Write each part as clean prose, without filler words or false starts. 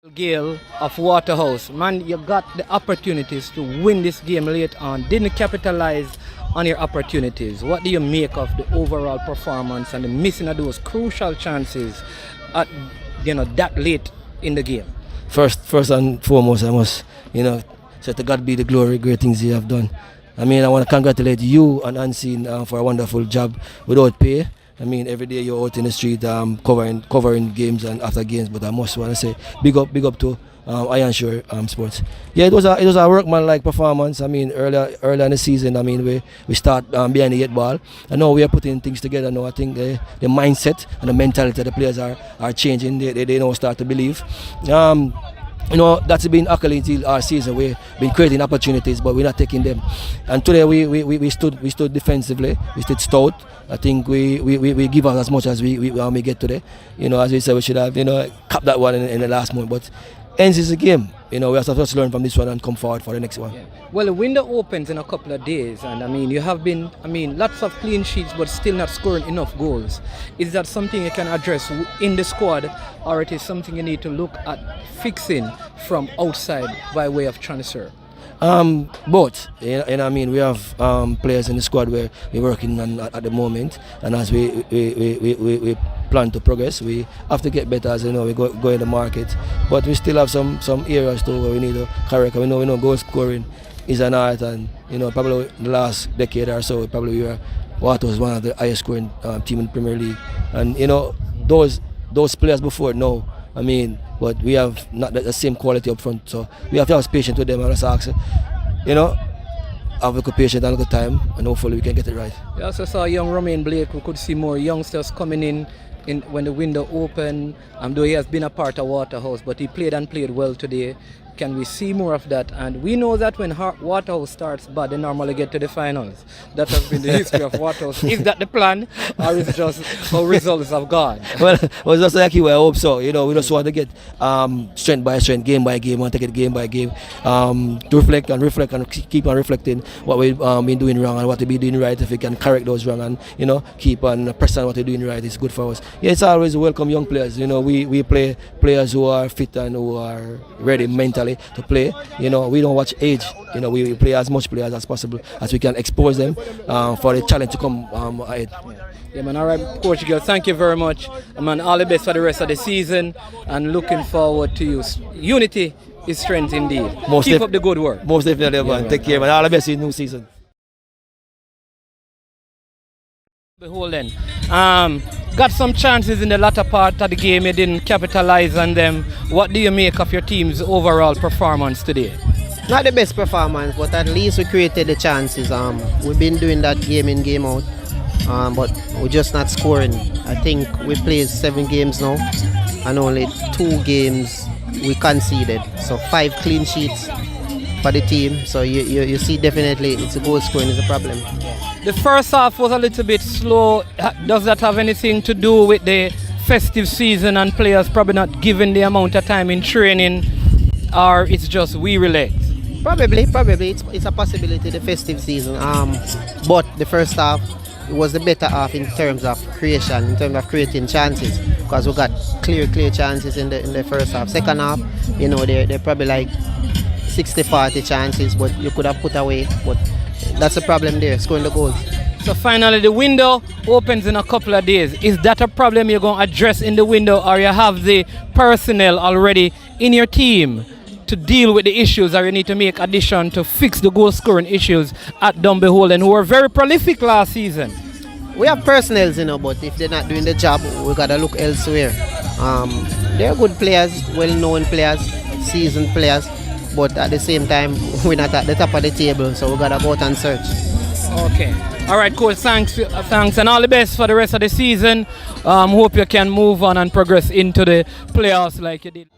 Gale of Waterhouse. Man, you got the opportunities to win this game late on. Didn't capitalize on your opportunities. What do you make of the overall performance and the missing of those crucial chances at that late in the game? First and foremost, I must say to God be the glory, great things you have done. I mean, I want to congratulate you and Unseen for a wonderful job without pay. I mean, every day you're out in the street covering games and after games. But I must want to say big up to Iron Shore Sports. Yeah, it was a workman-like performance. I mean, earlier in the season, I mean, we start behind the 8 ball, and now we are putting things together. Now I think the mindset and the mentality of the players are changing. They now start to believe. That's been accolades till our season. We've been creating opportunities, but we're not taking them. And today we stood defensively. We stood stout. I think we give us as much as we get today. As we said, we should have capped that one in the last moment. But ends is a game. We have to learn from this one and come forward for the next one. Yeah. Well, the window opens in a couple of days, and you have been, lots of clean sheets, but still not scoring enough goals. Is that something you can address in the squad, or it is something you need to look at fixing from outside by way of transfer? Both. We have players in the squad where we're working on at the moment, and as we plan to progress, we have to get better as we go in the market. But we still have some areas too where we need to correct. We know goal scoring is an art, and probably the last decade or so, probably Water was one of the highest scoring team in the Premier League, and those players before now. But we have not the same quality up front, so we have to have patience with them and just ask, have a good patience and a good time, and hopefully we can get it right. We also saw young Romain Blake. We could see more youngsters coming in when the window opened. Though he has been a part of Waterhouse, but he played well today. Can we see more of that? And we know that when Waterhouse starts bad, they normally get to the finals. That has been the history of Waterhouse. Is that the plan, or is it just how results have gone? Well, it's just like I hope so. We just want to get strength by strength, game by game. We want to get game by game, to reflect and keep on reflecting what we've been doing wrong and what we've been doing right. If we can correct those wrong and keep on pressing what we're doing right, it's good for us. Yeah, it's always welcome young players. We play players who are fit and who are ready mentally to play. We don't watch age. We play as much players as possible as we can expose them for the challenge to come ahead. Yeah, man. All right, Coach Gill, thank you very much. Man, all the best for the rest of the season, and looking forward to you. Unity is strength indeed. Keep up the good work. Most definitely, man. Take care, man. All the best in the new season. Beholden. Got some chances in the latter part of the game. You didn't capitalize on them. What do you make of your team's overall performance today? Not the best performance, but at least we created the chances. We've been doing that game in, game out, but we're just not scoring. I think we played 7 games now, and only 2 games we conceded. So 5 clean sheets for the team. So you see, definitely it's a goal scoring is a problem. The first half was a little bit slow. Does that have anything to do with the festive season and players probably not given the amount of time in training, or it's just we relate? Probably it's a possibility, the festive season. But the first half, it was the better half in terms of creation, in terms of creating chances, because we got clear chances in the first half. Second half, they're probably like 60-40 chances, but you could have put away. But that's the problem there, scoring the goals. So finally, the window opens in a couple of days. Is that a problem you're going to address in the window, or you have the personnel already in your team to deal with the issues, or you need to make addition to fix the goal scoring issues at Dumbeholden, who were very prolific last season? We have personnel, but if they're not doing the job, we got to look elsewhere. They're good players, well-known players, seasoned players, but at the same time, we're not at the top of the table, so we got to go out and search. Okay. All right, coach. Thanks, and all the best for the rest of the season. Hope you can move on and progress into the playoffs like you did.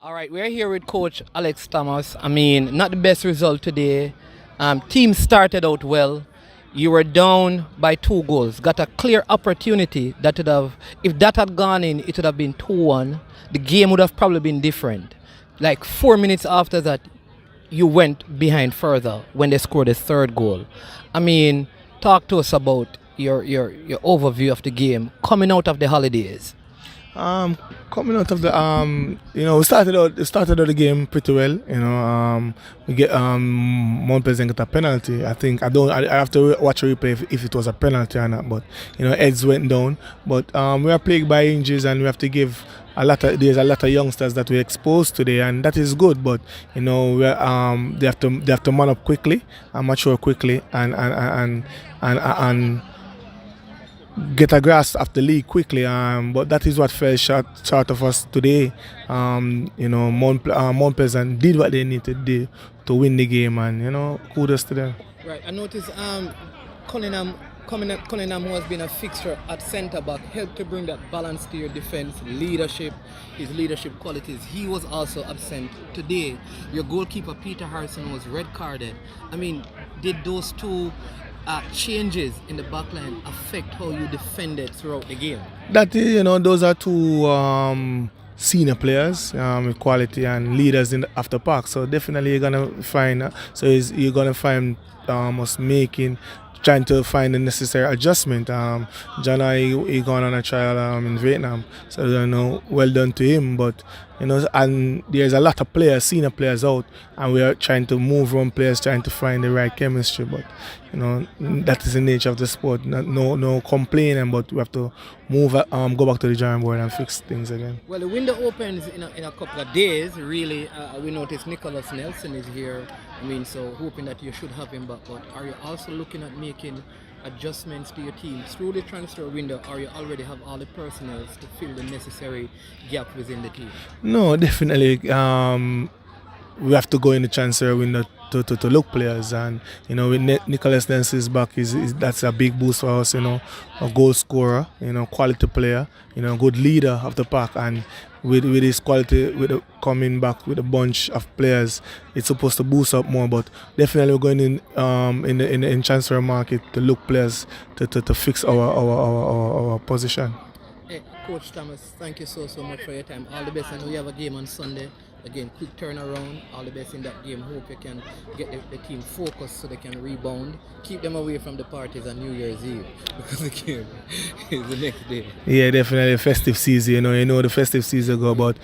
All right, we're here with Coach Alex Thomas. I mean, not the best result today. Team started out well. You were down by 2 goals. Got a clear opportunity that would have, if that had gone in, it would have been 2-1. The game would have probably been different. Like 4 minutes after that, you went behind further when they scored a 3rd goal. I mean, talk to us about your overview of the game coming out of the holidays. Coming out of the we started out the game pretty well. We get Mount Pleasant get a penalty. I have to watch a replay if it was a penalty or not. But heads went down. But we are plagued by injuries, and we have to give there's a lot of youngsters that we exposed today, and that is good. But they have to man up quickly and mature quickly and get a grasp of the league quickly, but that is what fell short of us today. Mount Pleasant did what they needed to do to win the game, and kudos to them. Right, I noticed Cunningham, who has been a fixture at centre back, helped to bring that balance to your defence, leadership, his leadership qualities. He was also absent today. Your goalkeeper Peter Harrison was red carded. I mean, did those two changes in the backline affect how you defended throughout the game? That is, those are two senior players with quality and leaders in the after park. So definitely you're gonna find us trying to find the necessary adjustment. John, he gone on a trial in Vietnam, so well done to him. But and there's a lot of players, senior players out, and we are trying to move around players, trying to find the right chemistry. But that is the nature of the sport. No complaining, but we have to move, go back to the drawing board and fix things again. Well, the window opens in a couple of days. Really, we noticed Nicholas Nelson is here. I mean, so hoping that you should have him back. But are you also looking at making adjustments to your team through the transfer window, or you already have all the personnel to fill the necessary gap within the team? No, definitely. We have to go in the transfer window to look players, and with Nicholas Nelson's back, that's a big boost for us. A goal scorer, quality player, good leader of the pack, and with his quality, coming back with a bunch of players, it's supposed to boost up more. But definitely we're going in transfer market to look players to fix our position. Hey, Coach Thomas, thank you so much for your time. All the best. I know you have a game on Sunday. Again, quick turnaround. All the best in that game. Hope you can get the team focused so they can rebound. Keep them away from the parties on New Year's Eve, because the game is the next day. Yeah, definitely festive season. The festive season go, but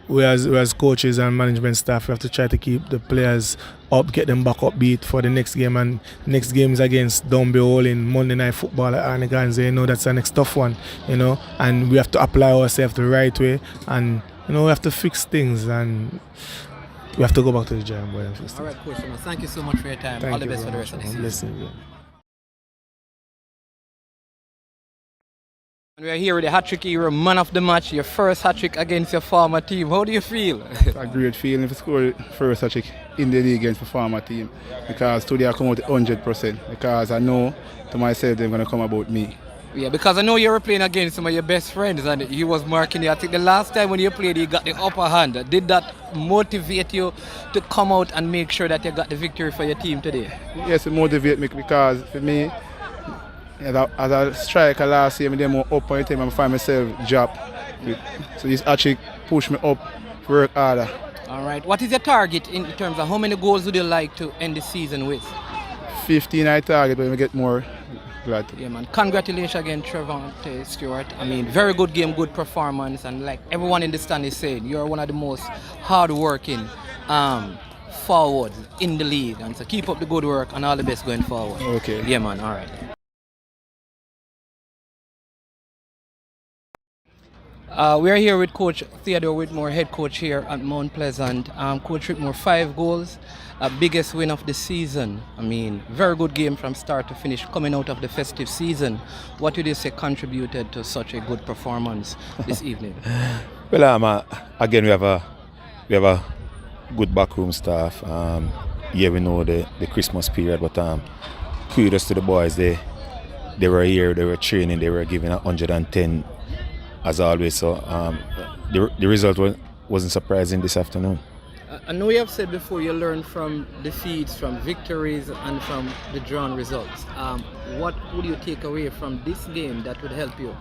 we as coaches and management staff, we have to try to keep the players up, get them back upbeat for the next game. And next game is against Dombey Hall in Monday Night Football at Arnegans. That's the next tough one. And we have to apply ourselves the right way, and we have to fix things, and we have to go back to the drawing board and fix things. All right, Coach Thomas, thank you so much for your time. All the best for the rest of the season. We are here with the hat-trick hero, man of the match, your first hat-trick against your former team. How do you feel? It's a great feeling to score first hat-trick in the league against the former team, because today I come out 100%, because I know to myself they're going to come about me. Yeah, because I know you were playing against some of your best friends and he was marking you. I think the last time when you played, you got the upper hand. Did that motivate you to come out and make sure that you got the victory for your team today? Yes, it motivates me, because for me, as a striker last year, I did more up on the time and find myself drop. So this actually pushed me up, work harder. All right. What is your target in terms of how many goals would you like to end the season with? 15 I target, but when we get more, glad to. Yeah, man. Congratulations again, Trevante Stewart. I mean, very good game, good performance, and like everyone in the stand is saying, you're one of the most hard-working forwards in the league, and so keep up the good work and all the best going forward. Okay. Yeah, man. All right. We are here with Coach Theodore Whitmore, head coach here at Mount Pleasant. Coach Whitmore, 5 goals, biggest win of the season. I mean, very good game from start to finish, coming out of the festive season. What would you say contributed to such a good performance this evening? Well, again, we have a good backroom staff. Yeah, we know the Christmas period, but kudos to the boys. They were here, they were training, they were giving 110. As always, so the result wasn't surprising this afternoon. I know you have said before you learn from defeats, from victories, and from the drawn results. What would you take away from this game that would help you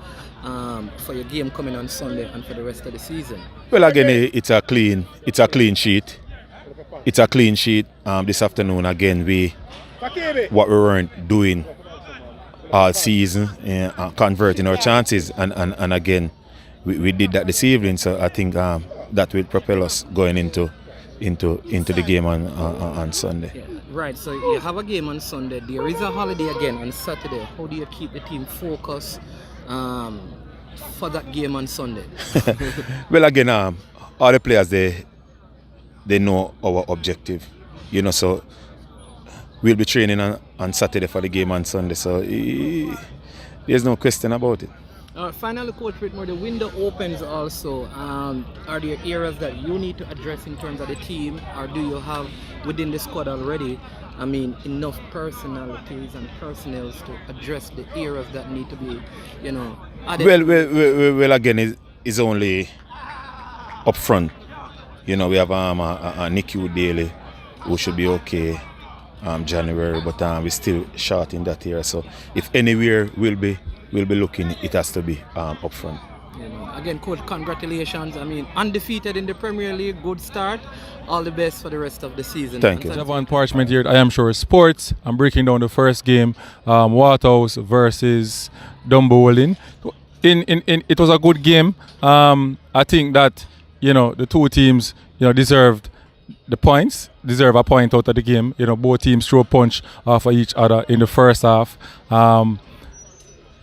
for your game coming on Sunday and for the rest of the season? Well, again, it's a clean sheet. It's a clean sheet. This afternoon, again, what we weren't doing all season, converting our chances, and again, we did that this evening. So I think that will propel us going into the game on Sunday. Yeah, right, so you have a game on Sunday. There is a holiday again on Saturday. How do you keep the team focused for that game on Sunday? Well, again, all the players they know our objective, so we'll be training on Saturday for the game on Sunday. So there's no question about it. Finally, Coach Whitmore, the window opens also. Are there areas that you need to address in terms of the team, or do you have within the squad already, enough personalities and personnel to address the areas that need to be, added? Well, again, it's only up front. We have a Nicky Daly who should be okay January, but we're still short in that area. So if anywhere we'll be looking, it has to be up front. Again, Coach, congratulations. Undefeated in the Premier League, good start. All the best for the rest of the season. Thank you. Javon Parchment here at I Am Sure Sports. I'm breaking down the first game, Waterhouse versus Dumbo. It was a good game. I think that the two teams deserve a point out of the game. Both teams threw a punch off of each other in the first half.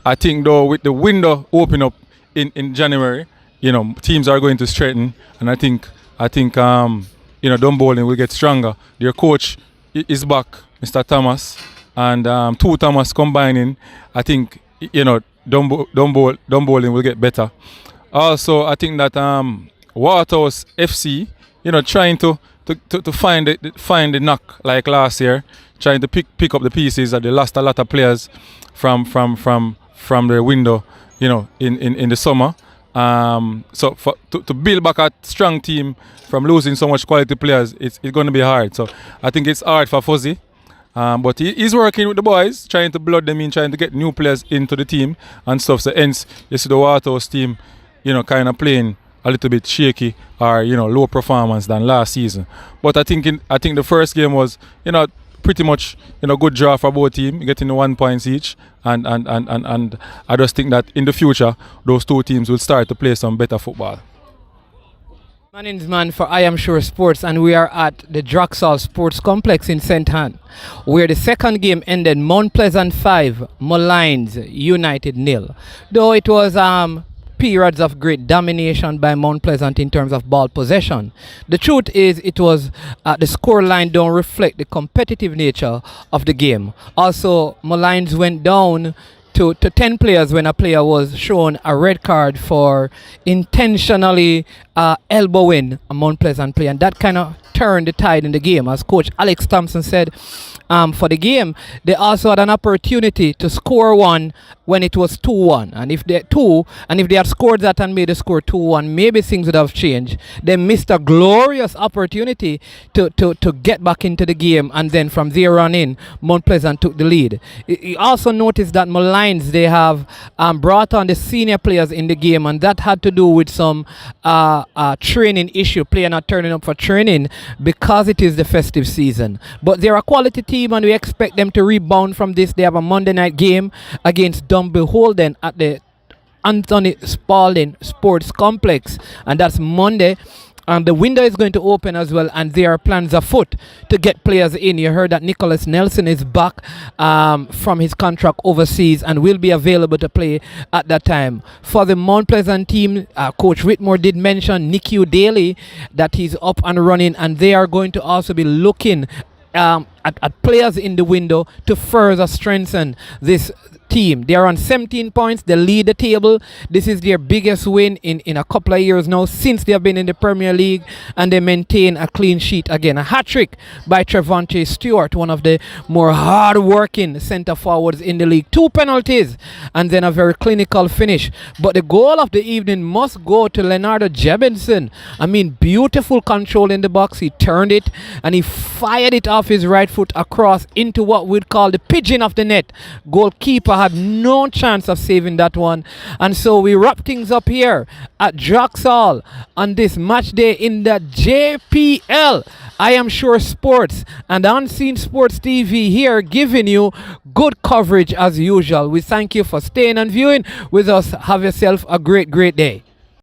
I think though with the window open up in January, teams are going to strengthen, and I think Dumbo will get stronger. Their coach is back, Mr. Thomas, and two Thomas combining. I think Dumbo will get better. Also, I think that Waterhouse FC, trying to find the knock like last year, trying to pick up the pieces that they lost a lot of players from the window, in the summer. So to build back a strong team from losing so much quality players, it's going to be hard. So I think it's hard for Fuzzy. But he's working with the boys, trying to blood them in, trying to get new players into the team and stuff. So hence, you see the Waterhouse team, kind of playing a little bit shaky or low performance than last season. But I think the first game was pretty much good draw for both teams, getting the 1 point each, and I just think that in the future those two teams will start to play some better football. My name is Man for I Am Sure Sports, and we are at the Drax Sports Complex in St. Ann, where the second game ended Mount Pleasant 5, Moulins United 0. Though it was periods of great domination by Mount Pleasant in terms of ball possession. The truth is it was the score line don't reflect the competitive nature of the game. Also, Moulins went down to 10 players when a player was shown a red card for intentionally elbowing a Mount Pleasant player, and that kind of turned the tide in the game. As Coach Alex Thompson said, for the game, they also had an opportunity to score one when it was 2-1. And if they had scored that and made the score 2-1, maybe things would have changed. They missed a glorious opportunity to get back into the game, and then from there on in, Mount Pleasant took the lead. You also noticed that Moulins, they have brought on the senior players in the game, and that had to do with some training issue, player not turning up for training because it is the festive season. But they're a quality team, and we expect them to rebound from this. They have a Monday night game against Dumbo at the Anthony Spalding Sports Complex, and that's Monday. And the window is going to open as well, and there are plans afoot to get players in. You heard that Nicholas Nelson is back from his contract overseas and will be available to play at that time. For the Mount Pleasant team, Coach Whitmore did mention Nicky Daly, that he's up and running, and they are going to also be looking at players in the window to further strengthen this team. They are on 17 points. They lead the table. This is their biggest win in a couple of years now since they have been in the Premier League, and they maintain a clean sheet again. A hat-trick by Trevante Stewart, one of the more hard-working centre forwards in the league. 2 penalties and then a very clinical finish. But the goal of the evening must go to Leonardo Jebinson. I mean, beautiful control in the box. He turned it and he fired it off his right foot across into what we'd call the pigeon of the net. Goalkeeper had no chance of saving that one. And so we wrap things up here at Drax Hall on this match day in the JPL. I am Sure Sports and Unseen Sports TV here giving you good coverage as usual. We thank you for staying and viewing with us. Have yourself a great day.